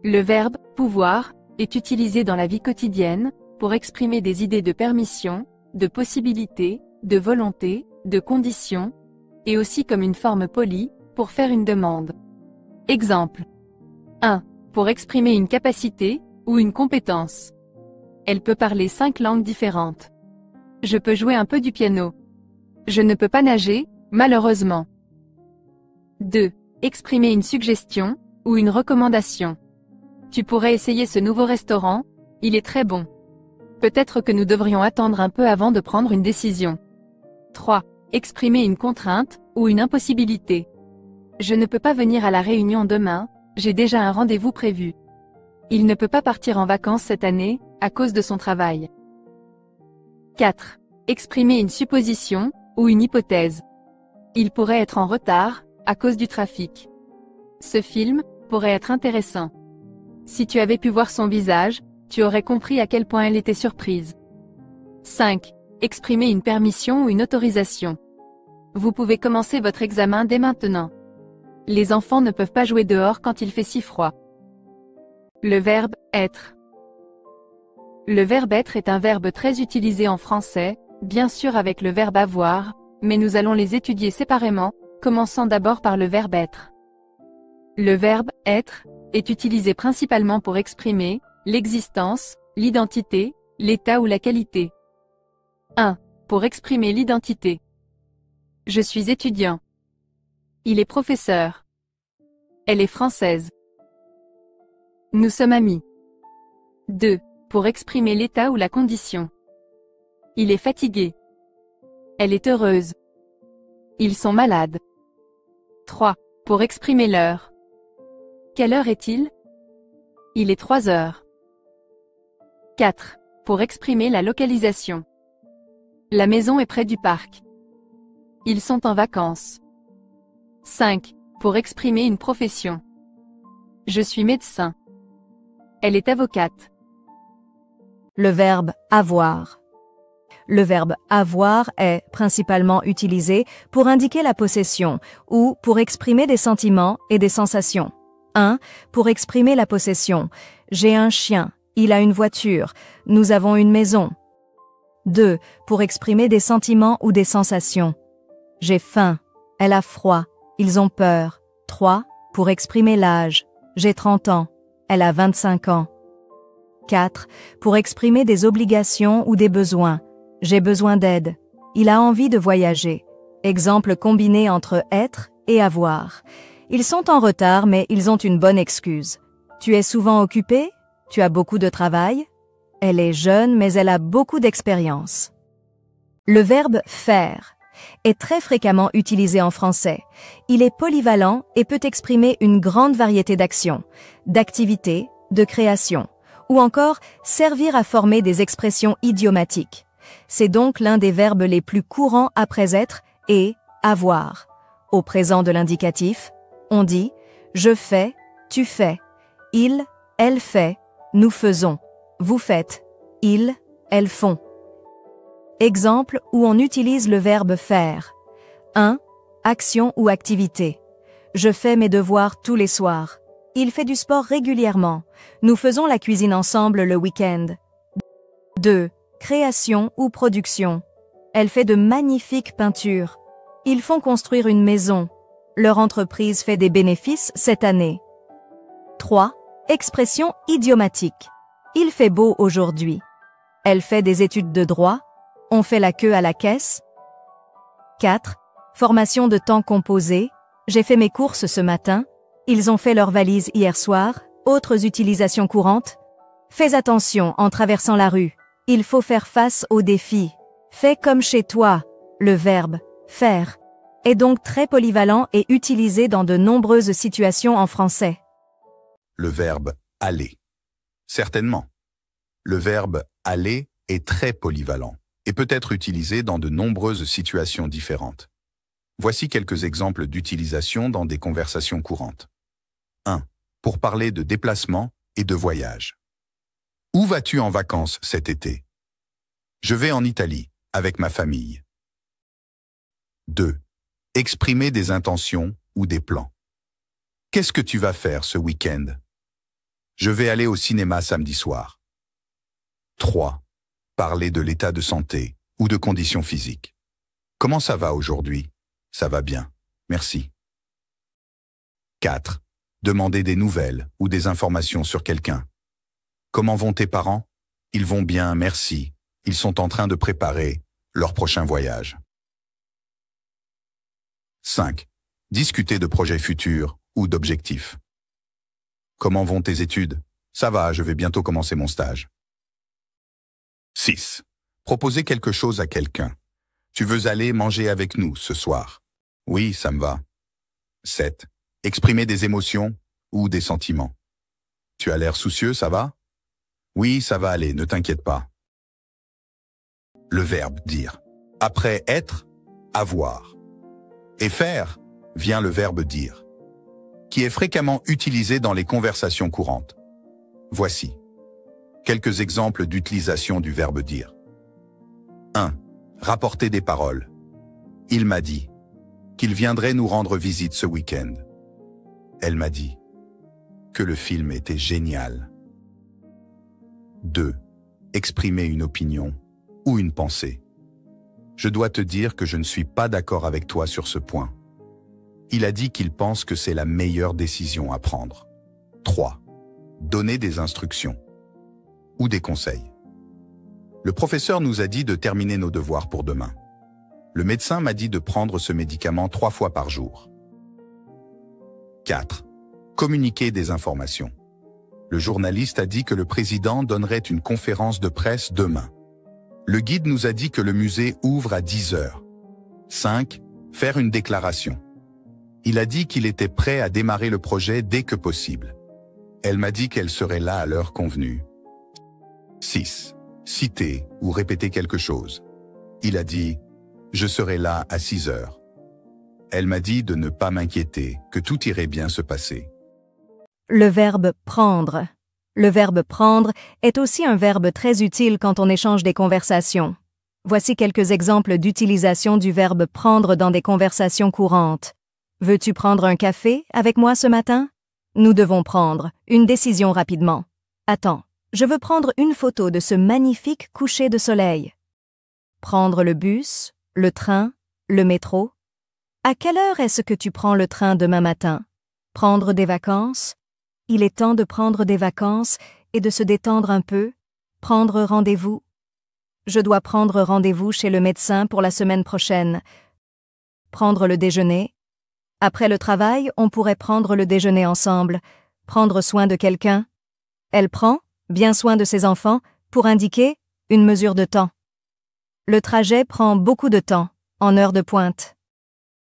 Le verbe « pouvoir » est utilisé dans la vie quotidienne pour exprimer des idées de permission, de possibilité, de volonté, de condition, et aussi comme une forme polie pour faire une demande. Exemple. 1. Pour exprimer une capacité ou une compétence. Elle peut parler 5 langues différentes. Je peux jouer un peu du piano. Je ne peux pas nager, malheureusement. 2. Exprimer une suggestion ou une recommandation. Tu pourrais essayer ce nouveau restaurant, il est très bon. Peut-être que nous devrions attendre un peu avant de prendre une décision. 3. Exprimer une contrainte ou une impossibilité. Je ne peux pas venir à la réunion demain, j'ai déjà un rendez-vous prévu. Il ne peut pas partir en vacances cette année, à cause de son travail. 4. Exprimer une supposition ou une hypothèse. Il pourrait être en retard, à cause du trafic. Ce film pourrait être intéressant. Si tu avais pu voir son visage, tu aurais compris à quel point elle était surprise. 5. Exprimer une permission ou une autorisation. Vous pouvez commencer votre examen dès maintenant. Les enfants ne peuvent pas jouer dehors quand il fait si froid. Le verbe « être ». Le verbe « être » est un verbe très utilisé en français, bien sûr avec le verbe « avoir », mais nous allons les étudier séparément, commençant d'abord par le verbe « être ». Le verbe « être » est utilisé principalement pour exprimer l'existence, l'identité, l'état ou la qualité. 1. Pour exprimer l'identité. Je suis étudiant. Il est professeur. Elle est française. Nous sommes amis. 2. Pour exprimer l'état ou la condition. Il est fatigué. Elle est heureuse. Ils sont malades. 3. Pour exprimer l'heure. Quelle heure est-il? Il est 3 heures. 4. Pour exprimer la localisation. La maison est près du parc. Ils sont en vacances. 5. Pour exprimer une profession. Je suis médecin. Elle est avocate. Le verbe avoir. Le verbe avoir est principalement utilisé pour indiquer la possession ou pour exprimer des sentiments et des sensations. 1. Pour exprimer la possession. J'ai un chien, il a une voiture, nous avons une maison. 2. Pour exprimer des sentiments ou des sensations. J'ai faim, elle a froid, ils ont peur. 3. Pour exprimer l'âge. J'ai 30 ans, elle a 25 ans. 4. Pour exprimer des obligations ou des besoins. J'ai besoin d'aide. Il a envie de voyager. Exemple combiné entre être et avoir. Ils sont en retard mais ils ont une bonne excuse. Tu es souvent occupé? Tu as beaucoup de travail? Elle est jeune mais elle a beaucoup d'expérience. Le verbe faire est très fréquemment utilisé en français. Il est polyvalent et peut exprimer une grande variété d'actions, d'activités, de créations, ou encore servir à former des expressions idiomatiques. C'est donc l'un des verbes les plus courants après être et avoir. Au présent de l'indicatif, on dit « je fais »,« tu fais »,« il », « elle fait »,« nous faisons »,« vous faites »,« ils », « elles font ». Exemple où on utilise le verbe faire. 1. Action ou activité. Je fais mes devoirs tous les soirs. Il fait du sport régulièrement. Nous faisons la cuisine ensemble le week-end. 2. Création ou production. Elle fait de magnifiques peintures. Ils font construire une maison. Leur entreprise fait des bénéfices cette année. 3. Expression idiomatique. Il fait beau aujourd'hui. Elle fait des études de droit. On fait la queue à la caisse. 4. Formation de temps composé. J'ai fait mes courses ce matin. Ils ont fait leur valise hier soir. Autres utilisations courantes. Fais attention en traversant la rue. Il faut faire face aux défis. Fais comme chez toi. Le verbe faire est donc très polyvalent et utilisé dans de nombreuses situations en français. Le verbe aller. Certainement. Le verbe aller est très polyvalent et peut être utilisé dans de nombreuses situations différentes. Voici quelques exemples d'utilisation dans des conversations courantes. 1. Pour parler de déplacement et de voyage. Où vas-tu en vacances cet été? Je vais en Italie, avec ma famille. 2. Exprimer des intentions ou des plans. Qu'est-ce que tu vas faire ce week-end? Je vais aller au cinéma samedi soir. 3. Parler de l'état de santé ou de conditions physiques. Comment ça va aujourd'hui? Ça va bien, merci. 4. Demander des nouvelles ou des informations sur quelqu'un. Comment vont tes parents? Ils vont bien, merci. Ils sont en train de préparer leur prochain voyage. 5. Discuter de projets futurs ou d'objectifs. Comment vont tes études? Ça va, je vais bientôt commencer mon stage. 6. Proposer quelque chose à quelqu'un. Tu veux aller manger avec nous ce soir? Oui, ça me va. 7. Exprimer des émotions ou des sentiments. Tu as l'air soucieux, ça va? Oui, ça va aller, ne t'inquiète pas. Le verbe dire. Après être, avoir. Et faire vient le verbe dire, qui est fréquemment utilisé dans les conversations courantes. Voici quelques exemples d'utilisation du verbe dire. 1. Rapporter des paroles. Il m'a dit qu'il viendrait nous rendre visite ce week-end. Elle m'a dit que le film était génial. 2. Exprimer une opinion ou une pensée. Je dois te dire que je ne suis pas d'accord avec toi sur ce point. Il a dit qu'il pense que c'est la meilleure décision à prendre. 3. Donner des instructions ou des conseils. Le professeur nous a dit de terminer nos devoirs pour demain. Le médecin m'a dit de prendre ce médicament 3 fois par jour. 4. Communiquer des informations. Le journaliste a dit que le président donnerait une conférence de presse demain. Le guide nous a dit que le musée ouvre à 10 heures. 5. Faire une déclaration. Il a dit qu'il était prêt à démarrer le projet dès que possible. Elle m'a dit qu'elle serait là à l'heure convenue. 6. Citer ou répéter quelque chose. Il a dit « Je serai là à 6 heures ». Elle m'a dit de ne pas m'inquiéter, que tout irait bien se passer. Le verbe prendre. Le verbe prendre est aussi un verbe très utile quand on échange des conversations. Voici quelques exemples d'utilisation du verbe prendre dans des conversations courantes. Veux-tu prendre un café avec moi ce matin? Nous devons prendre une décision rapidement. Attends, je veux prendre une photo de ce magnifique coucher de soleil. Prendre le bus, le train, le métro. À quelle heure est-ce que tu prends le train demain matin? Prendre des vacances? Il est temps de prendre des vacances et de se détendre un peu. Prendre rendez-vous. Je dois prendre rendez-vous chez le médecin pour la semaine prochaine. Prendre le déjeuner. Après le travail, on pourrait prendre le déjeuner ensemble. Prendre soin de quelqu'un. Elle prend bien soin de ses enfants pour indiquer une mesure de temps. Le trajet prend beaucoup de temps, en heure de pointe.